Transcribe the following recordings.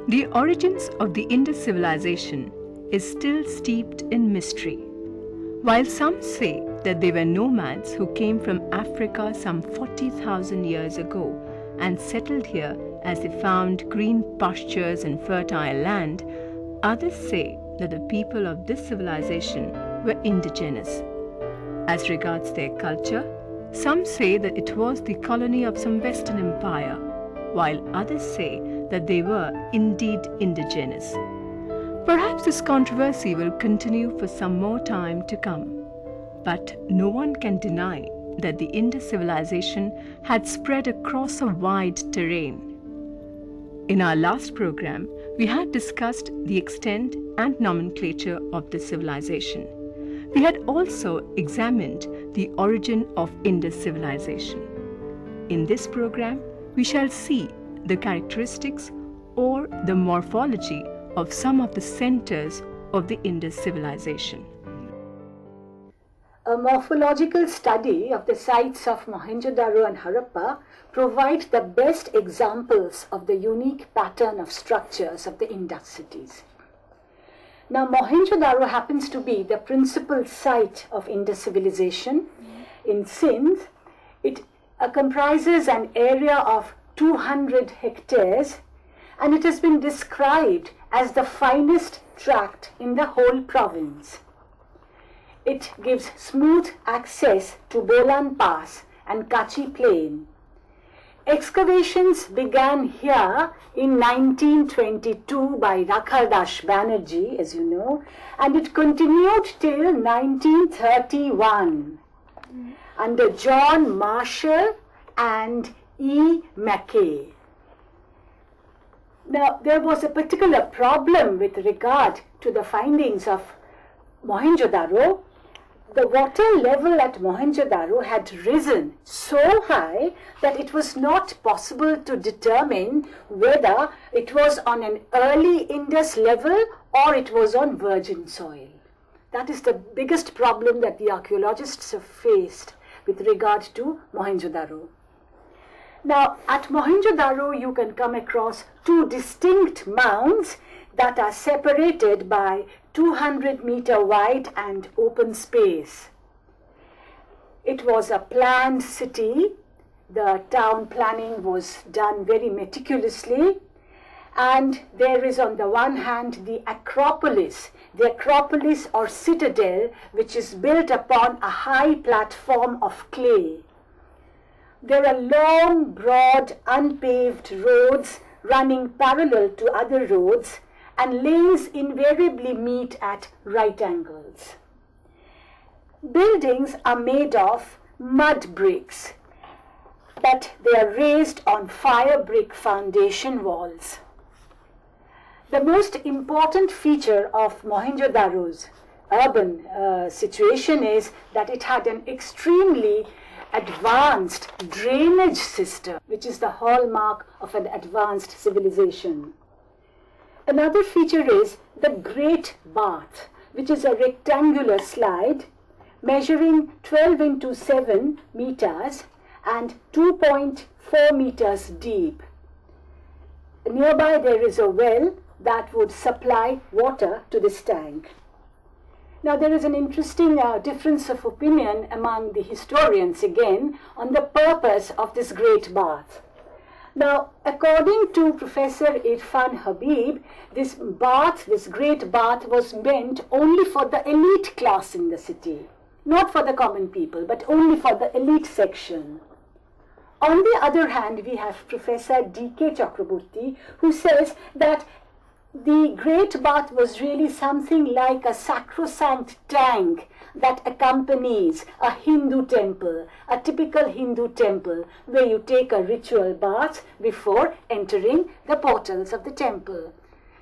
The origins of the Indus civilization is still steeped in mystery. While some say that they were nomads who came from Africa some 40,000 years ago and settled here as they found green pastures and fertile land, others say that the people of this civilization were indigenous. As regards their culture, some say that it was the colony of some Western empire, while others say that they were indeed indigenous. Perhaps this controversy will continue for some more time to come, but no one can deny that the Indus civilization had spread across a wide terrain. In our last program, we had discussed the extent and nomenclature of this civilization. We had also examined the origin of Indus civilization. In this program, we shall see the characteristics or the morphology of some of the centers of the Indus civilization. A morphological study of the sites of Mohenjo-daro and Harappa provide the best examples of the unique pattern of structures of the Indus cities. Now, Mohenjo-daro happens to be the principal site of Indus civilization in Sindh. It comprises an area of 200 hectares, and it has been described as the finest tract in the whole province. It gives smooth access to Bolan Pass and Kachi Plain. Excavations began here in 1922 by Rakhaldas Banerjee, as you know, and it continued till 1931 under John Marshall and E. Mackay. Now, there was a particular problem with regard to the findings of Mohenjo-daro. The water level at Mohenjo-daro had risen so high that it was not possible to determine whether it was on an early Indus level or it was on virgin soil. That is the biggest problem that the archaeologists have faced with regard to Mohenjo-daro. Now, at Mohenjo-daro, you can come across two distinct mounds that are separated by 200-meter wide and open space. It was a planned city. The town planning was done very meticulously. And there is on the one hand the Acropolis or citadel, which is built upon a high platform of clay. There are long, broad, unpaved roads running parallel to other roads, and lanes invariably meet at right angles. Buildings are made of mud bricks, but they are raised on fire brick foundation walls. The most important feature of Mohenjo-daro's urban situation is that it had an extremely advanced drainage system, which is the hallmark of an advanced civilization. Another feature is the Great Bath, which is a rectangular slide measuring 12 into 7 meters and 2.4 meters deep. Nearby there is a well that would supply water to this tank. Now, there is an interesting difference of opinion among the historians again on the purpose of this great bath. Now, according to Professor Irfan Habib, this great bath was meant only for the elite class in the city, not for the common people, but only for the elite section. On the other hand, we have Professor D.K. Chakraborty, who says that the Great Bath was really something like a sacrosanct tank that accompanies a Hindu temple, a typical Hindu temple, where you take a ritual bath before entering the portals of the temple.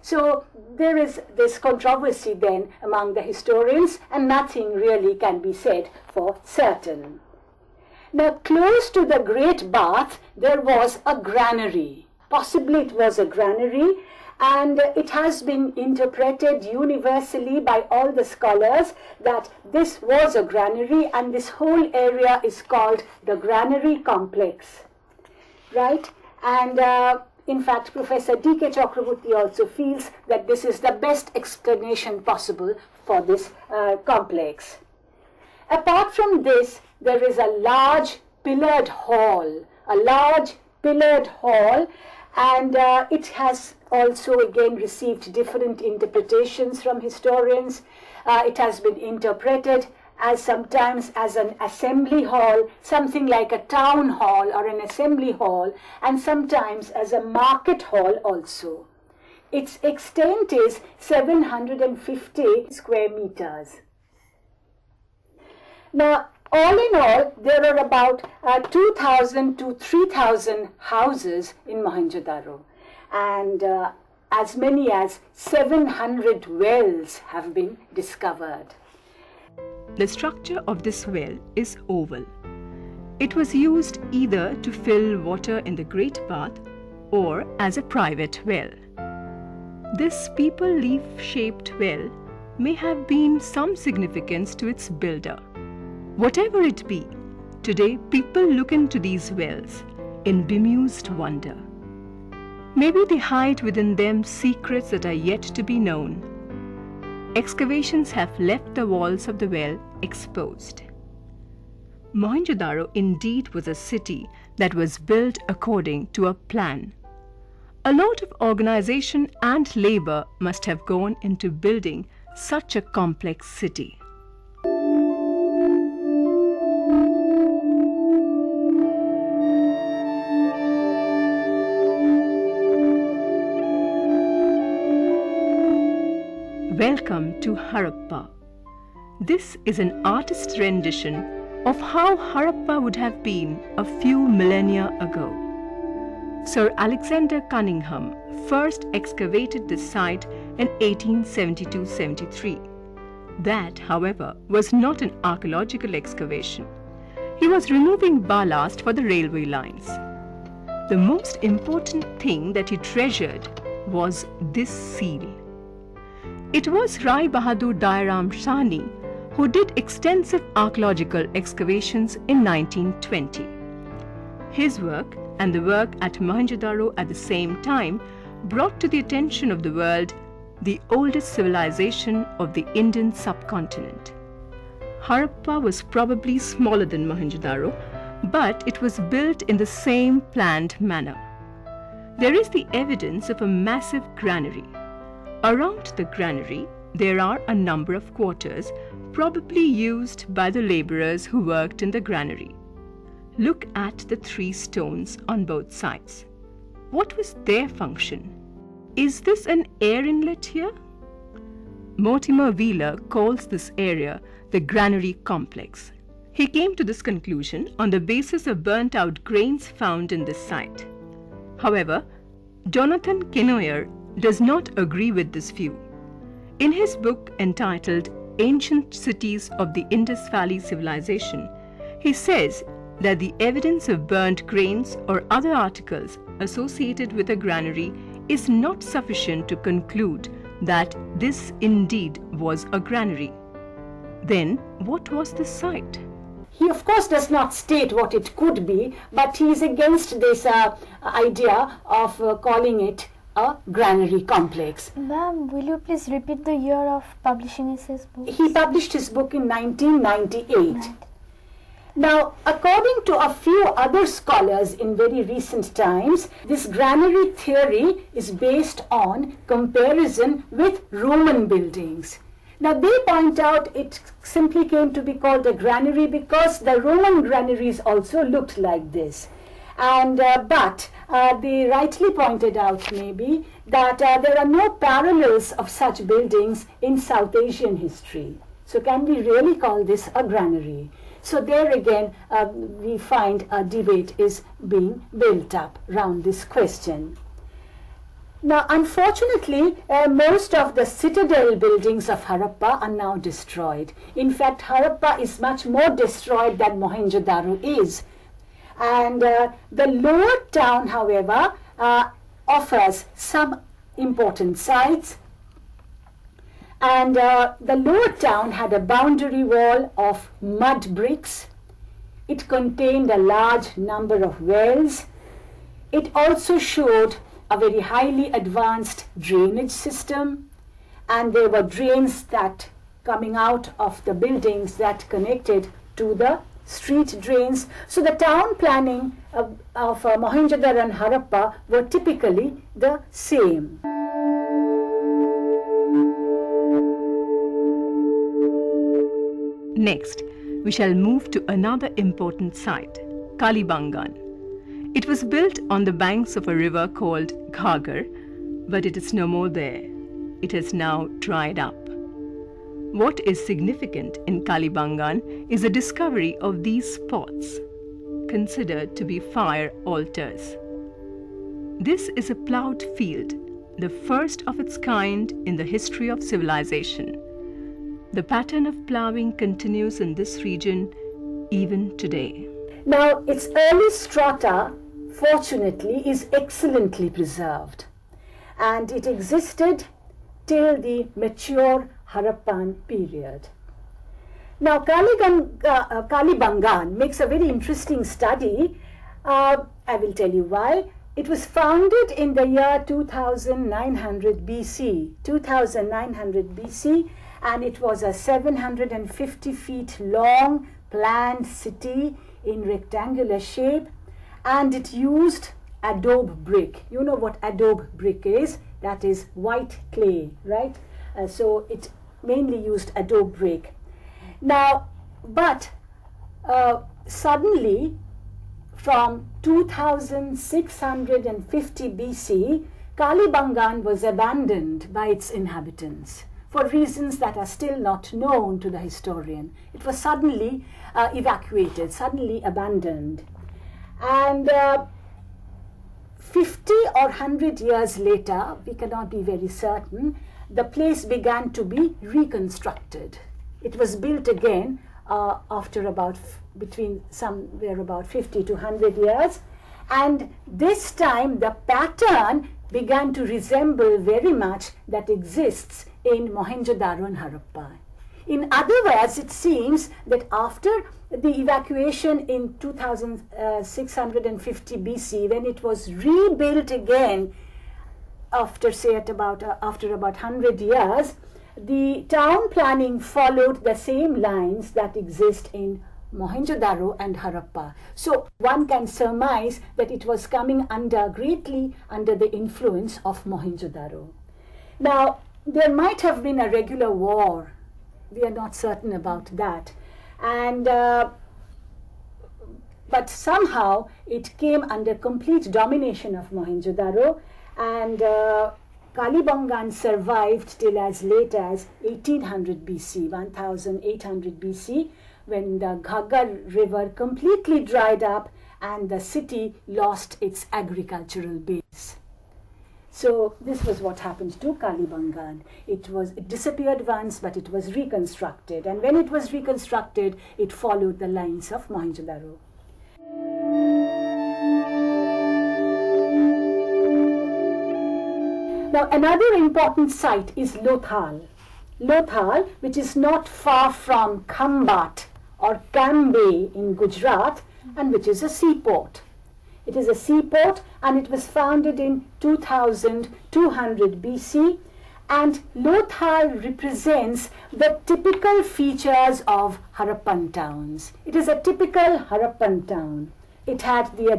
So there is this controversy then among the historians, and nothing really can be said for certain. Now, close to the Great Bath, there was a granary. Possibly it was a granary, and it has been interpreted universally by all the scholars that this was a granary, and this whole area is called the granary complex, right? And In fact, Professor D.K. Chakraborty also feels that this is the best explanation possible for this complex. Apart from this, there is a large pillared hall, and it has also again received different interpretations from historians. It has been interpreted as sometimes as an assembly hall, something like a town hall or an assembly hall, and sometimes as a market hall also. Its extent is 750 square meters. Now, all in all, there are about 2,000 to 3,000 houses in Mohenjo-daro, and as many as 700 wells have been discovered. The structure of this well is oval. It was used either to fill water in the Great Bath or as a private well. This people leaf-shaped well may have been some significance to its builder. Whatever it be, today people look into these wells in bemused wonder. Maybe they hide within them secrets that are yet to be known. Excavations have left the walls of the well exposed. Mohenjo-daro indeed was a city that was built according to a plan. A lot of organization and labor must have gone into building such a complex city. Welcome to Harappa. This is an artist's rendition of how Harappa would have been a few millennia ago. Sir Alexander Cunningham first excavated this site in 1872-73. That, however, was not an archaeological excavation. He was removing ballast for the railway lines. The most important thing that he treasured was this seal. It was Rai Bahadur Dairam Sahni who did extensive archaeological excavations in 1920. His work and the work at Mohenjo-daro at the same time brought to the attention of the world the oldest civilization of the Indian subcontinent. Harappa was probably smaller than Mohenjo-daro, but it was built in the same planned manner. There is the evidence of a massive granary. Around the granary, there are a number of quarters, probably used by the laborers who worked in the granary. Look at the 3 stones on both sides. What was their function? Is this an air inlet here? Mortimer Wheeler calls this area the granary complex. He came to this conclusion on the basis of burnt-out grains found in this site. However, Jonathan Kenoyer does not agree with this view. In his book entitled Ancient Cities of the Indus Valley Civilization, he says that the evidence of burnt grains or other articles associated with a granary is not sufficient to conclude that this indeed was a granary. Then, what was this site? He of course does not state what it could be, but he is against this idea of calling it a granary complex. Ma'am, will you please repeat the year of publishing his book? He published his book in 1998. Now, according to a few other scholars in very recent times, this granary theory is based on comparison with Roman buildings. Now, they point out it simply came to be called a granary because the Roman granaries also looked like this. And but they rightly pointed out maybe that there are no parallels of such buildings in South Asian history. So can we really call this a granary? So there again we find a debate is being built up around this question. Now, unfortunately, most of the citadel buildings of Harappa are now destroyed. In fact, Harappa is much more destroyed than Mohenjo-daro is. And the lower town, however, offers some important sites. And the lower town had a boundary wall of mud bricks. It contained a large number of wells. It also showed a very highly advanced drainage system, and there were drains that coming out of the buildings that connected to the street drains. So the town planning of Mohenjo-daro and Harappa were typically the same. Next, we shall move to another important site, Kalibangan. It was built on the banks of a river called Ghaggar, but it is no more there. It has now dried up. What is significant in Kalibangan is the discovery of these spots, considered to be fire altars. This is a ploughed field, the first of its kind in the history of civilization. The pattern of ploughing continues in this region even today. Now, its early strata, fortunately, is excellently preserved, and it existed till the mature Harappan period. Now, Kalibangan makes a very interesting study. I will tell you why. It was founded in the year 2900 BC, and it was a 750 feet long planned city in rectangular shape, and it used adobe brick. You know what adobe brick is? That is white clay, right? So it mainly used adobe brick. Now, but suddenly from 2650 BC, Kalibangan was abandoned by its inhabitants for reasons that are still not known to the historian. It was suddenly evacuated, suddenly abandoned. And 50 or 100 years later, we cannot be very certain, the place began to be reconstructed. It was built again after about somewhere about 50 to 100 years, and this time the pattern began to resemble very much that exists in Mohenjo-daro and Harappa. In other words, it seems that after the evacuation in 2650 BC, when it was rebuilt again after about 100 years, the town planning followed the same lines that exist in Mohenjo-daro and Harappa. So one can surmise that it was coming greatly under the influence of Mohenjo-daro. Now, there might have been a regular war. We are not certain about that. And but somehow it came under complete domination of Mohenjo-daro, and Kalibangan survived till as late as 1800 BC, 1800 BC, when the Ghaggar river completely dried up and the city lost its agricultural base. So this was what happened to Kalibangan. It disappeared once, but it was reconstructed, and when it was reconstructed, it followed the lines of Mohenjo-daro. Now, another important site is Lothal. Lothal, which is not far from Khambat or Cambay in Gujarat, and which is a seaport. It is a seaport, and it was founded in 2200 BC, and Lothal represents the typical features of Harappan towns. It is a typical Harappan town. It had the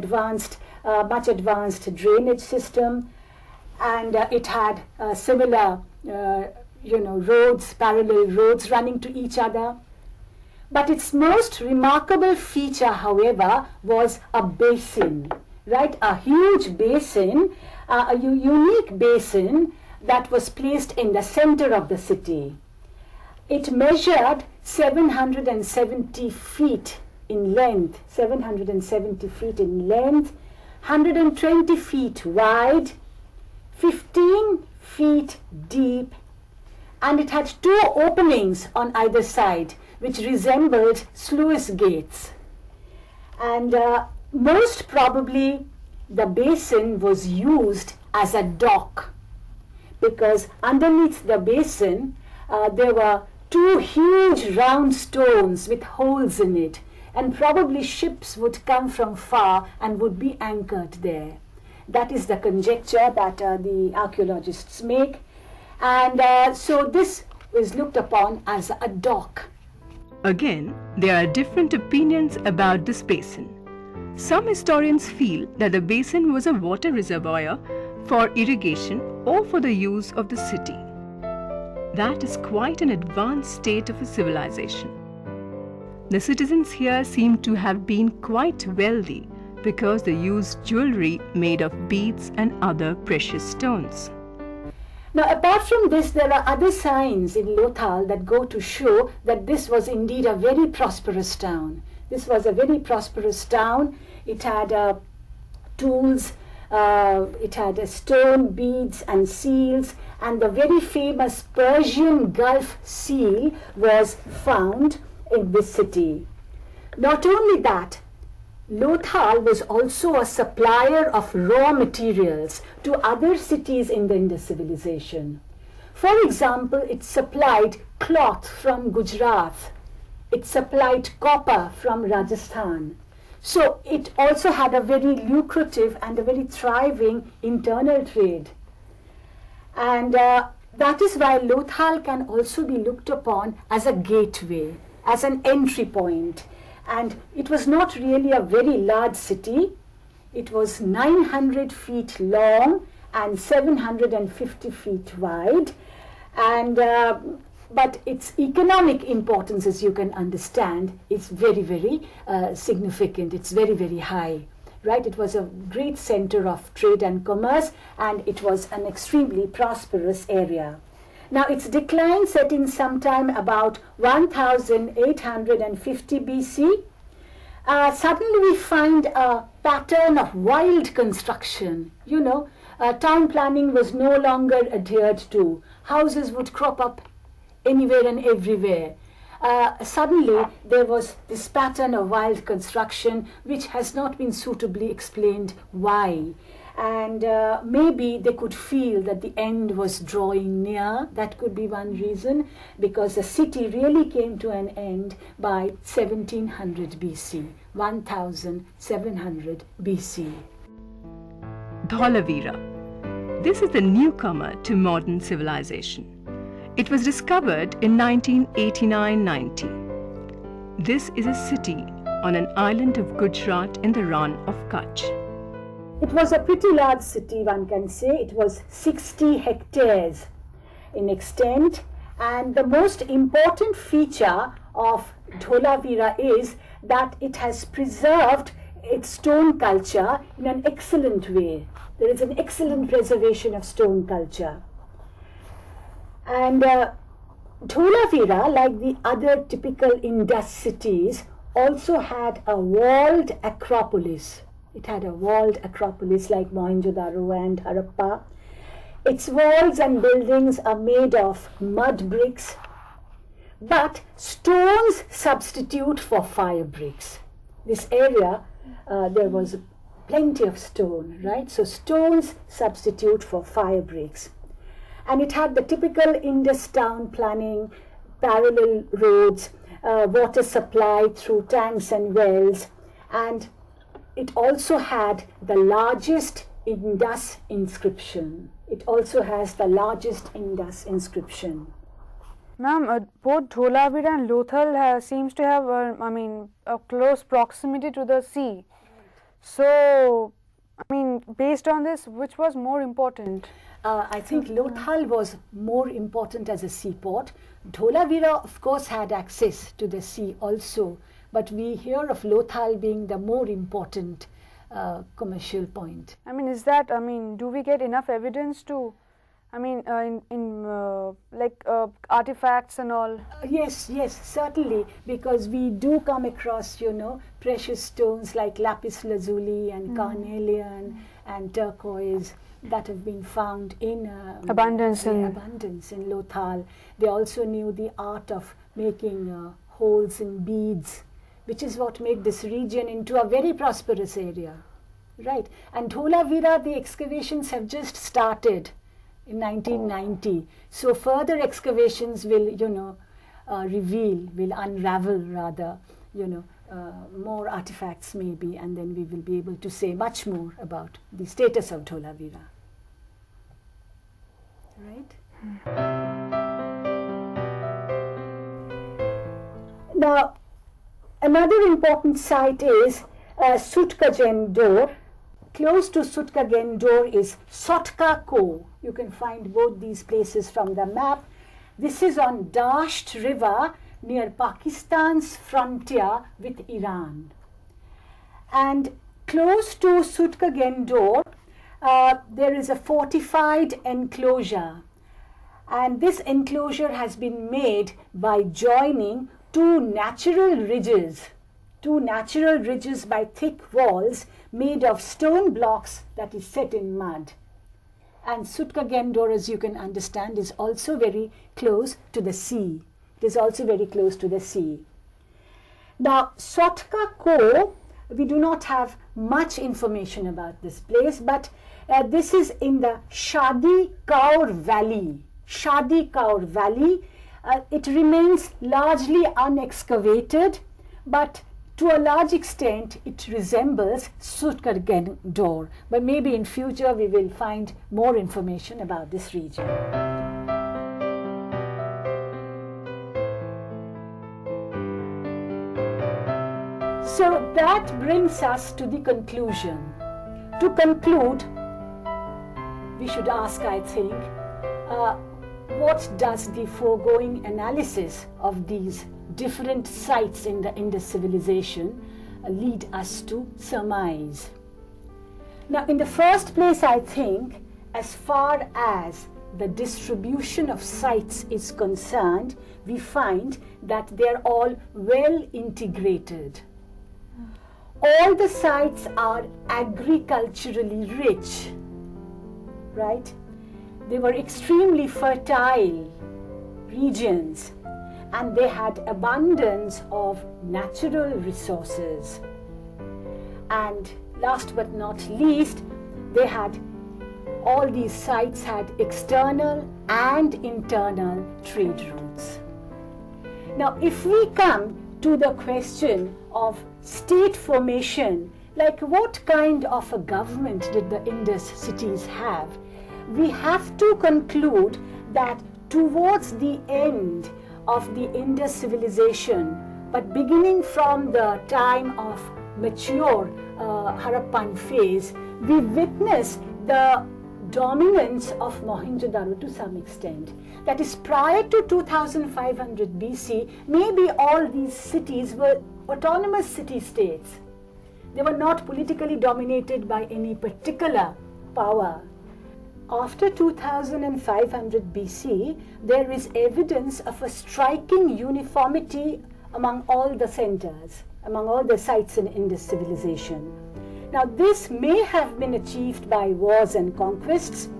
much advanced drainage system, and it had similar, roads, parallel roads running to each other. But its most remarkable feature, however, was a basin, right? A huge basin, a unique basin that was placed in the center of the city. It measured 770 feet in length, 120 feet wide, 15 feet deep, and it had two openings on either side, which resembled sluice gates. And most probably the basin was used as a dock, because underneath the basin there were two huge round stones with holes in it, and probably ships would come from far and would be anchored there. That is the conjecture that the archaeologists make. And so this is looked upon as a dock. Again, there are different opinions about this basin. Some historians feel that the basin was a water reservoir for irrigation or for the use of the city. That is quite an advanced state of a civilization. The citizens here seem to have been quite wealthy because they used jewelry made of beads and other precious stones. Now, apart from this, there are other signs in Lothal that go to show that this was indeed a very prosperous town. This was a very prosperous town. It had tools, it had stone, beads and seals, and the very famous Persian Gulf seal was found in this city. Not only that, Lothal was also a supplier of raw materials to other cities in the Indus civilization. For example, it supplied cloth from Gujarat. It supplied copper from Rajasthan. So it also had a very lucrative and a very thriving internal trade. And that is why Lothal can also be looked upon as a gateway, as an entry point. And it was not really a very large city. It was 900 feet long and 750 feet wide. And but its economic importance, as you can understand, is very, very significant. It's very, very high, right? It was a great center of trade and commerce, and it was an extremely prosperous area. Now, its decline set in sometime about 1850 BC. Suddenly we find a pattern of wild construction. You know, town planning was no longer adhered to. Houses would crop up anywhere and everywhere. Suddenly there was this pattern of wild construction which has not been suitably explained why. And maybe they could feel that the end was drawing near. That could be one reason, because the city really came to an end by 1700 BC, 1700 BC. Dholavira. This is the newcomer to modern civilization. It was discovered in 1989-90. This is a city on an island of Gujarat in the Rann of Kutch. It was a pretty large city, one can say. It was 60 hectares in extent, and the most important feature of Dholavira is that it has preserved its stone culture in an excellent way. There is an excellent preservation of stone culture. And Dholavira, like the other typical Indus cities, also had a walled acropolis. It had a walled acropolis like Mohenjo-daro and Harappa. Its walls and buildings are made of mud bricks, but stones substitute for fire bricks. This area, there was plenty of stone, right? So stones substitute for fire bricks. And it had the typical Indus town planning, parallel roads, water supply through tanks and wells, and it also had the largest Indus inscription. It also has the largest Indus inscription. Ma'am, both Dholavira and Lothal seems to have, a close proximity to the sea. So, based on this, which was more important? I think Lothal was more important as a seaport. Dholavira, of course, had access to the sea also, but we hear of Lothal being the more important commercial point. Is that, do we get enough evidence to, artifacts and all? Yes, certainly, because we do come across, precious stones like lapis lazuli and carnelian and turquoise that have been found in abundance in Lothal. They also knew the art of making holes in beads, which is what made this region into a very prosperous area, right? And Dholavira, the excavations have just started in 1990. So further excavations will, will unravel rather, more artifacts maybe, and then we will be able to say much more about the status of Dholavira. Right? Now, another important site is Sutkagendor. Close to Sutkagendor is Sotka Ko. You can find both these places from the map. This is on Dasht River near Pakistan's frontier with Iran. And close to Sutkagendor, there is a fortified enclosure. And this enclosure has been made by joining two natural ridges by thick walls made of stone blocks that is set in mud. And Sutkagendor, as you can understand, is also very close to the sea. It is also very close to the sea. Now, Sotka Ko, we do not have much information about this place, but this is in the Shadi Kaur Valley. Shadi Kaur Valley. It remains largely unexcavated, but to a large extent it resembles Sutkagendor. But maybe in future we will find more information about this region. So that brings us to the conclusion. To conclude, we should ask, I think, what does the foregoing analysis of these different sites in the Indus civilization lead us to surmise? Now, in the first place, I think, as far as the distribution of sites is concerned, we find that they're all well integrated. All the sites are agriculturally rich, right? They were extremely fertile regions, and they had abundance of natural resources. And last but not least, all these sites had external and internal trade routes. Now, if we come to the question of state formation, like what kind of a government did the Indus cities have, we have to conclude that towards the end of the Indus civilization, but beginning from the time of mature Harappan phase, we witness the dominance of Mohenjo-daro to some extent. That is, prior to 2500 BC, maybe all these cities were autonomous city-states. They were not politically dominated by any particular power. After 2500 BC, there is evidence of a striking uniformity among all the centers, among all the sites in Indus civilization. Now, this may have been achieved by wars and conquests,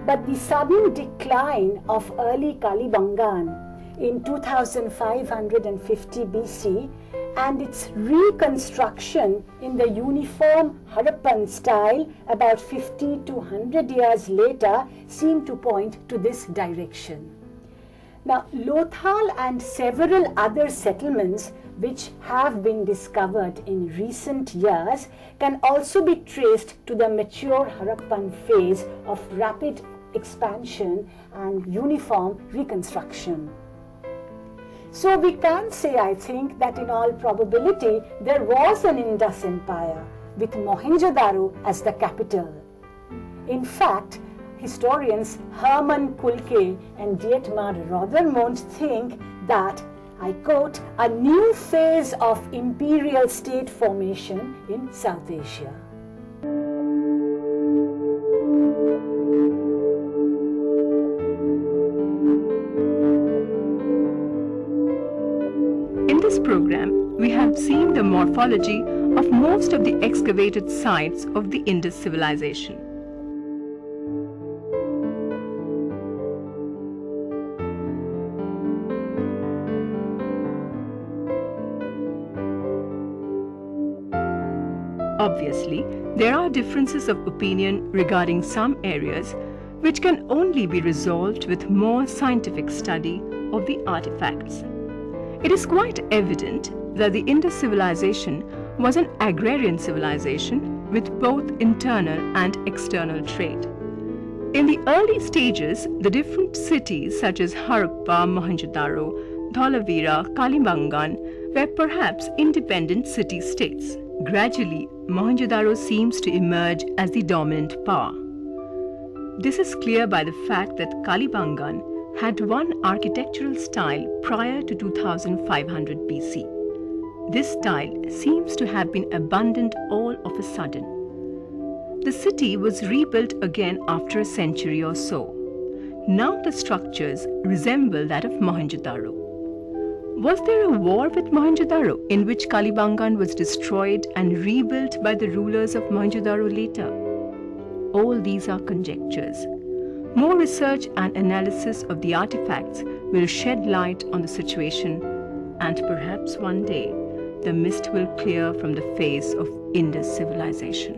but the sudden decline of early Kalibangan in 2550 BC and its reconstruction in the uniform Harappan style about 50 to 100 years later seem to point to this direction. Now, Lothal and several other settlements which have been discovered in recent years can also be traced to the mature Harappan phase of rapid expansion and uniform reconstruction. So we can say, I think, that in all probability there was an Indus empire with Mohenjo-daro as the capital. In fact, historians Hermann Kulke and Dietmar Rothermond think that, I quote, a new phase of imperial state formation in South Asia. In this program, we have seen the morphology of most of the excavated sites of the Indus civilization. Obviously, there are differences of opinion regarding some areas which can only be resolved with more scientific study of the artifacts. It is quite evident that the Indus civilization was an agrarian civilization with both internal and external trade. In the early stages, the different cities such as Harappa, Mohenjo-daro, Dholavira, Kalibangan were perhaps independent city-states. Gradually, Mohenjo-daro seems to emerge as the dominant power. This is clear by the fact that Kalibangan had one architectural style prior to 2500 BC. This style seems to have been abandoned all of a sudden. The city was rebuilt again after a century or so. Now the structures resemble that of Mohenjo-daro. Was there a war with Mohenjo-daro in which Kalibangan was destroyed and rebuilt by the rulers of Mohenjo-daro later? All these are conjectures. More research and analysis of the artifacts will shed light on the situation, and perhaps one day the mist will clear from the face of Indus civilization.